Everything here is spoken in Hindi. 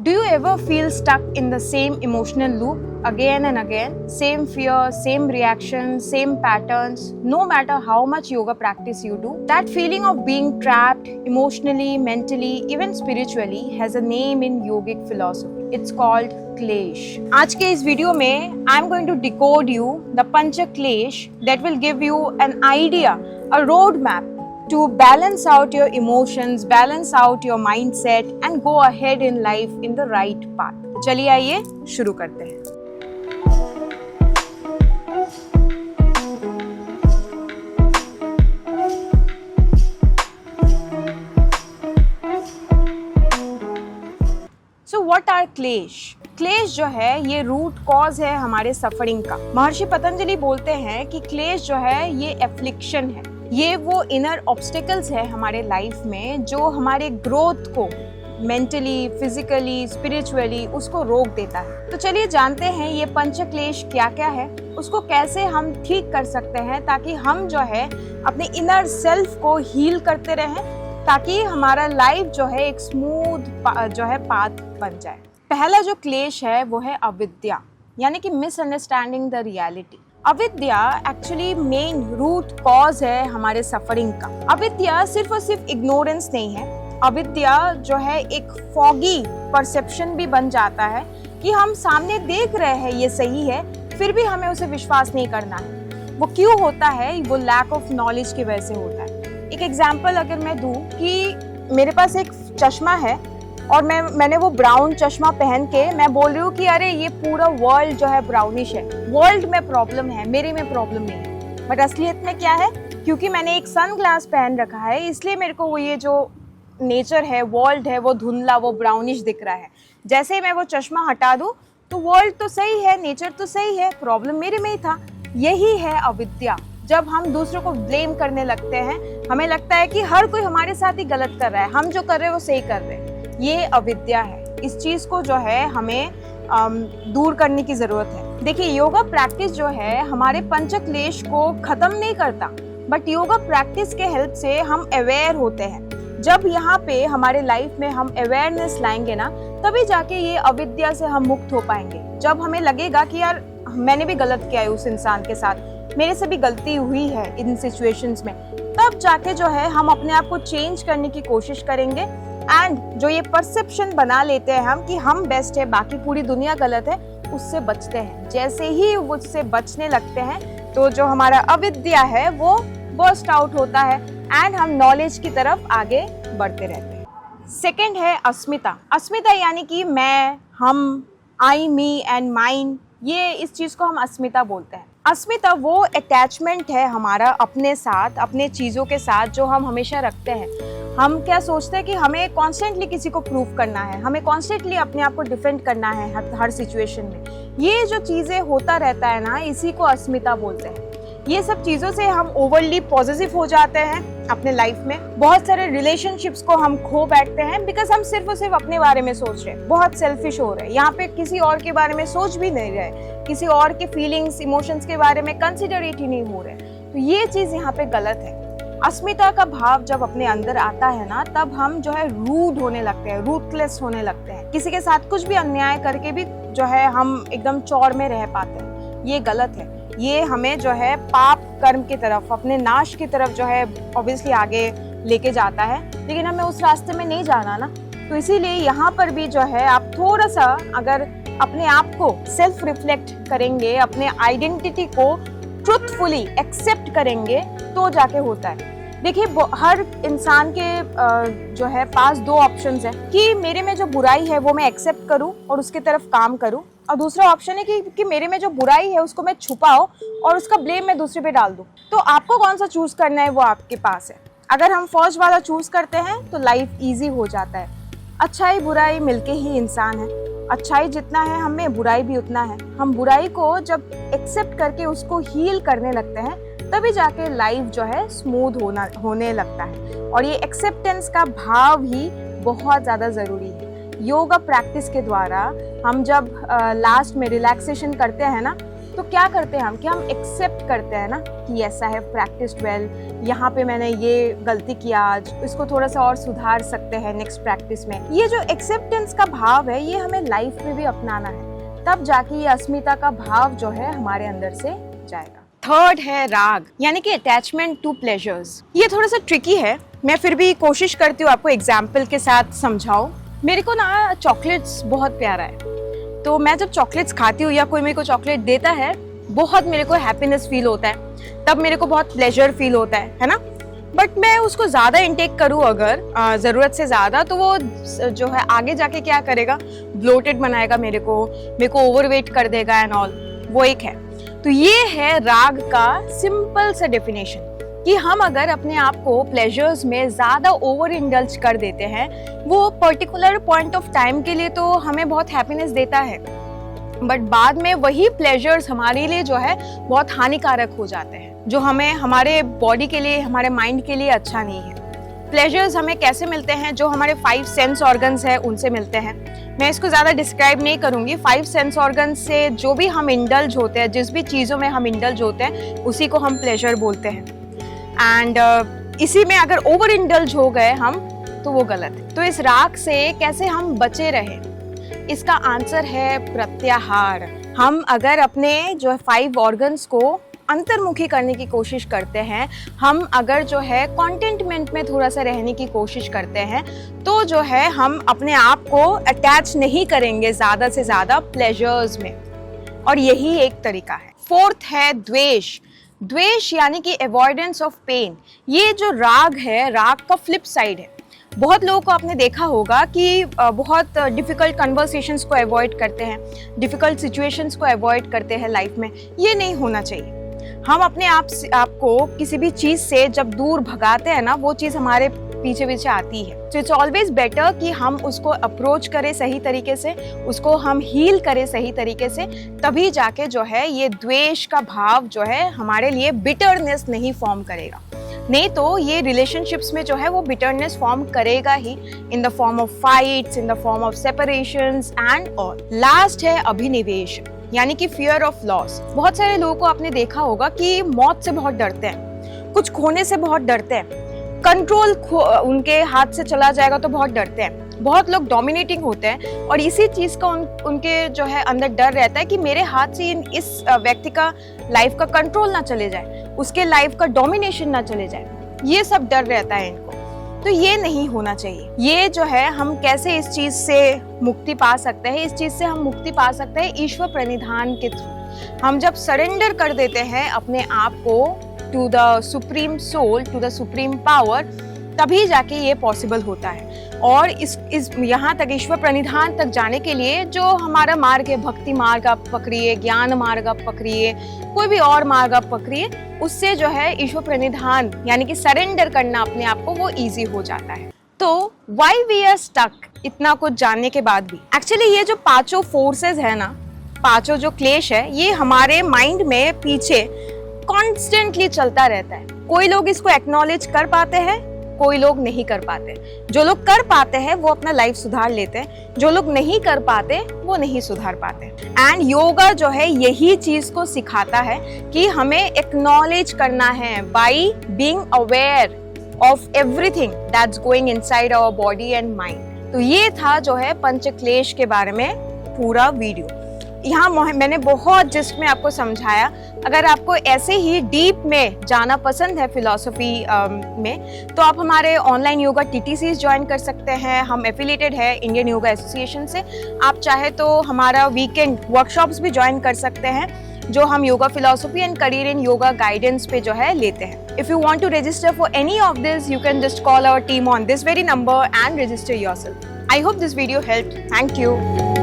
Do you ever feel stuck in the same emotional loop again and again? Same fear, same reactions, same patterns, no matter how much yoga practice you do? That feeling of being trapped emotionally, mentally, even spiritually has a name in yogic philosophy. It's called क्लेश। आज के इस वीडियो में I am going to decode you the पंच क्लेश that will give you an idea, a road map to balance out your emotions, balance out your mindset and go ahead in life in the right path. चलिए आइए शुरू करते हैं। So what are क्लेश? क्लेश जो है ये रूट कॉज है हमारे सफरिंग का। महर्षि पतंजलि बोलते हैं कि क्लेश जो है ये एफ्लिक्शन है, ये वो इनर ऑब्स्टिकल्स है हमारे लाइफ में जो हमारे ग्रोथ को मेंटली, फिजिकली, स्पिरिचुअली उसको रोक देता है। तो चलिए जानते हैं ये पंच क्लेश क्या क्या है, उसको कैसे हम ठीक कर सकते हैं ताकि हम जो है अपने इनर सेल्फ को हील करते रहें, ताकि हमारा लाइफ जो है एक स्मूथ जो है पाथ बन जाए। पहला जो क्लेश है वो है अविद्या, यानी कि मिसअंडरस्टैंडिंग द रियलिटी। अविद्या एक्चुअली मेन रूट कॉज है हमारे सफरिंग का। अविद्या सिर्फ और सिर्फ इग्नोरेंस नहीं है, अविद्या जो है एक फॉगी परसेप्शन भी बन जाता है कि हम सामने देख रहे हैं ये सही है, फिर भी हमें उसे विश्वास नहीं करना है। वो क्यों होता है? वो लैक ऑफ नॉलेज की वजह से होता है। एक एग्जाम्पल अगर मैं दूं कि मेरे पास एक चश्मा है और मैंने वो ब्राउन चश्मा पहन के मैं बोल रही हूँ कि अरे ये पूरा वर्ल्ड जो है ब्राउनिश है, वर्ल्ड में प्रॉब्लम है, मेरे में प्रॉब्लम नहीं है। बट असलियत में क्या है? क्योंकि मैंने एक सन ग्लास पहन रखा है इसलिए मेरे को वो ये जो नेचर है, वर्ल्ड है, वो धुंधला, वो ब्राउनिश दिख रहा है। जैसे ही मैं वो चश्मा हटा दूँ तो वर्ल्ड तो सही है, नेचर तो सही है, प्रॉब्लम मेरे में ही था। यही है अविद्या। जब हम दूसरों को ब्लेम करने लगते हैं, हमें लगता है कि हर कोई हमारे साथ ही गलत कर रहा है, हम जो कर रहे हैं वो सही कर रहे हैं, ये अविद्या है। इस चीज को जो है हमें दूर करने की जरूरत है। देखिए योगा प्रैक्टिस जो है हमारे पंच क्लेश को खत्म नहीं करता, बट योगा प्रैक्टिस के हेल्प से हम अवेयर होते हैं। जब यहाँ पे हमारे लाइफ में हम अवेयरनेस लाएंगे ना, तभी जाके ये अविद्या से हम मुक्त हो पाएंगे। जब हमें लगेगा कि यार मैंने भी गलत किया है उस इंसान के साथ, मेरे से भी गलती हुई है इन सिचुएशंस में, तब जाके जो है हम अपने आप को चेंज करने की कोशिश करेंगे। एंड जो ये परसेप्शन बना लेते हैं हम कि हम बेस्ट है, बाकी पूरी दुनिया गलत है, उससे बचते हैं। जैसे ही उससे बचने लगते हैं तो जो हमारा अविद्या है वो बर्स्ट आउट होता है एंड हम नॉलेज की तरफ आगे बढ़ते रहते हैं। सेकंड है अस्मिता। अस्मिता यानी कि मैं, हम, आई, मी एंड माइन, ये इस चीज को हम अस्मिता बोलते हैं। अस्मिता वो अटैचमेंट है हमारा अपने साथ, अपने चीज़ों के साथ जो हम हमेशा रखते हैं। हम क्या सोचते हैं कि हमें कॉन्स्टेंटली किसी को प्रूव करना है, हमें कॉन्स्टेंटली अपने आप को डिफेंड करना है हर सिचुएशन में। ये जो चीज़ें होता रहता है ना, इसी को अस्मिता बोलते हैं। ये सब चीज़ों से हम ओवरली पॉजिटिव हो जाते हैं अपने लाइफ में। बहुत सारे रिलेशनशिप्स को हम खो बैठते हैं बिकॉज हम सिर्फ और सिर्फ अपने बारे में सोच रहे हैं, बहुत सेल्फिश हो रहे हैं। यहाँ पे किसी और के बारे में सोच भी नहीं रहे, किसी और के फीलिंग्स, इमोशंस के बारे में कंसिडरेट ही नहीं हो रहे। तो ये चीज़ यहाँ पे गलत है। अस्मिता का भाव जब अपने अंदर आता है ना, तब हम जो है रूड होने लगते हैं, रूथलेस होने लगते हैं। किसी के साथ कुछ भी अन्याय करके भी जो है हम एकदम चौड़ में रह पाते हैं। ये गलत है। ये हमें जो है पाप कर्म की तरफ, अपने नाश की तरफ जो है ऑब्वियसली आगे लेके जाता है, लेकिन हमें उस रास्ते में नहीं जाना ना। तो इसीलिए यहाँ पर भी जो है आप थोड़ा सा अगर अपने आप को सेल्फ रिफ्लेक्ट करेंगे, अपने आइडेंटिटी को ट्रुथफुली एक्सेप्ट करेंगे तो जाके होता है। देखिए हर इंसान के जो है पास दो ऑप्शंस है कि मेरे में जो बुराई है वो मैं एक्सेप्ट करूं और उसकी तरफ काम करूं, और दूसरा ऑप्शन है कि मेरे में जो बुराई है उसको मैं छुपाऊं और उसका ब्लेम मैं दूसरे पे डाल दूं। तो आपको कौन सा चूज करना है वो आपके पास है। अगर हम फर्स्ट वाला चूज करते हैं तो लाइफ ईजी हो जाता है। अच्छाई बुराई मिलके ही इंसान है, अच्छाई जितना है हमें बुराई भी उतना है। हम बुराई को जब एक्सेप्ट करके उसको हील करने लगते हैं तभी जाके लाइफ जो है स्मूथ होने लगता है। और ये एक्सेप्टेंस का भाव ही बहुत ज़्यादा ज़रूरी है। योगा प्रैक्टिस के द्वारा हम जब लास्ट में रिलैक्सेशन करते हैं ना, तो क्या करते हैं हम कि हम एक्सेप्ट करते हैं ना कि yes I have practised well, यहाँ पे मैंने ये गलती किया आज, इसको थोड़ा सा और सुधार सकते हैं नेक्स्ट प्रैक्टिस में। ये जो एक्सेप्टेंस का भाव है ये हमें लाइफ में भी अपनाना है, तब जाके ये अस्मिता का भाव जो है हमारे अंदर से जाएगा। थर्ड है राग, यानी कि अटैचमेंट टू प्लेजर्स। ये थोड़ा सा ट्रिकी है, मैं फिर भी कोशिश करती हूँ आपको एग्जाम्पल के साथ समझाऊं। मेरे को ना चॉकलेट्स बहुत प्यारा है, तो मैं जब चॉकलेट्स खाती हूँ या कोई मेरे को चॉकलेट देता है, बहुत मेरे को हैप्पीनेस फील होता है, तब मेरे को बहुत प्लेजर फील होता है ना। बट मैं उसको ज़्यादा इनटेक करूँ अगर ज़रूरत से ज़्यादा, तो वो जो है आगे जाके क्या करेगा, ब्लोटेड बनाएगा मेरे को ओवरवेट कर देगा एंड ऑल, वो एक है। तो ये है राग का सिंपल सा डेफिनेशन कि हम अगर अपने आप को प्लेजर्स में ज़्यादा ओवर इंडल्ज कर देते हैं, वो पर्टिकुलर पॉइंट ऑफ टाइम के लिए तो हमें बहुत हैप्पीनेस देता है, बट बाद में वही प्लेजर्स हमारे लिए जो है बहुत हानिकारक हो जाते हैं, जो हमें हमारे बॉडी के लिए, हमारे माइंड के लिए अच्छा नहीं है। प्लेजर्स हमें कैसे मिलते हैं, जो हमारे 5 सेंस ऑर्गन्स है उनसे मिलते हैं। मैं इसको ज़्यादा डिस्क्राइब नहीं करूँगी। 5 सेंस ऑर्गन से जो भी हम इंडल्ज होते हैं, जिस भी चीज़ों में हम इंडल्ज होते हैं, उसी को हम प्लेजर बोलते हैं। एंड इसी में अगर ओवर इंडल्ज हो गए हम, तो वो गलत है। तो इस राग से कैसे हम बचे रहें, इसका आंसर है प्रत्याहार। हम अगर अपने जो 5 ऑर्गन्स को अंतर्मुखी करने की कोशिश करते हैं, हम अगर जो है कॉन्टेंटमेंट में थोड़ा सा रहने की कोशिश करते हैं, तो जो है हम अपने आप को अटैच नहीं करेंगे ज़्यादा से ज़्यादा प्लेजर्स में, और यही एक तरीका है। फोर्थ है द्वेष। द्वेष यानी कि अवॉइडेंस ऑफ पेन। ये जो राग है, राग का फ्लिप साइड है। बहुत लोगों को आपने देखा होगा कि बहुत डिफ़िकल्ट कन्वर्सेशंस को अवॉइड करते हैं, डिफ़िकल्ट सिचुएशंस को अवॉइड करते हैं लाइफ में। ये नहीं होना चाहिए। हम अपने आप को किसी भी चीज़ से जब दूर भगाते हैं ना, वो चीज़ हमारे पीछे पीछे आती है। तो इट्स ऑलवेज बेटर कि हम उसको अप्रोच करें सही तरीके से, उसको हम हील करें सही तरीके से, तभी जाके जो है ये द्वेष का भाव जो है हमारे लिए बिटरनेस नहीं फॉर्म करेगा। नहीं तो ये रिलेशनशिप्स में जो है वो बिटरनेस फॉर्म करेगा ही, in the form of fights, in the form of separations and all. Last है अभिनिवेश, यानी कि फियर ऑफ लॉस। बहुत सारे लोगों को आपने देखा होगा कि मौत से बहुत डरते हैं, कुछ खोने से बहुत डरते हैं, कंट्रोल उनके हाथ से चला जाएगा तो बहुत डरते हैं। बहुत लोग डोमिनेटिंग होते हैं और इसी चीज़ का उनके जो है अंदर डर रहता है कि मेरे हाथ से इस व्यक्ति का लाइफ का कंट्रोल ना चले जाए, उसके लाइफ का डोमिनेशन ना चले जाए, ये सब डर रहता है इनको। तो ये नहीं होना चाहिए। ये जो है हम कैसे इस चीज़ से मुक्ति पा सकते हैं, इस चीज़ से हम मुक्ति पा सकते हैं ईश्वर प्रणिधान के थ्रू। हम जब सरेंडर कर देते हैं अपने आप को to the supreme soul, to the supreme power, तभी जाके ये पॉसिबल होता है। और इस यहाँ तक ईश्वर प्रणिधान तक जाने के लिए जो हमारा मार्ग है, भक्ति मार्ग आप पकड़िए, ज्ञान मार्ग आप पकड़िए, कोई भी और मार्ग आप पकड़िए, उससे जो है ईश्वर प्रणिधान यानी कि सरेंडर करना अपने आप को, वो ईजी हो जाता है। तो वाई वी आर स्टक, इतना कुछ जानने के बाद भी एक्चुअली ये जो 5 फोर्सेस है ना, 5 जो क्लेश है, ये हमारे माइंड में पीछे कॉन्स्टेंटली चलता रहता है। कोई लोग इसको एक्नॉलेज कर पाते हैं, कोई लोग नहीं कर पाते। जो लोग कर पाते हैं वो अपना लाइफ सुधार लेते हैं, जो लोग नहीं कर पाते वो नहीं सुधार पाते। एंड योगा जो है यही चीज को सिखाता है कि हमें एक्नॉलेज करना है by being aware of everything that's going inside our body and mind. तो ये था जो है पंचक्लेश के बारे में पूरा वीडियो। यहाँ मैंने बहुत जिस्ट में आपको समझाया। अगर आपको ऐसे ही डीप में जाना पसंद है फिलॉसफी में, तो आप हमारे ऑनलाइन योगा TTCs ज्वाइन कर सकते हैं। हम एफिलिएटेड है इंडियन योगा एसोसिएशन से। आप चाहे तो हमारा वीकेंड वर्कशॉप्स भी ज्वाइन कर सकते हैं, जो हम yoga philosophy and career in yoga guidance पे जो है लेते हैं। If you want to register for any of this, you can just call our team on this very number and register yourself. I hope this video helped. Thank you.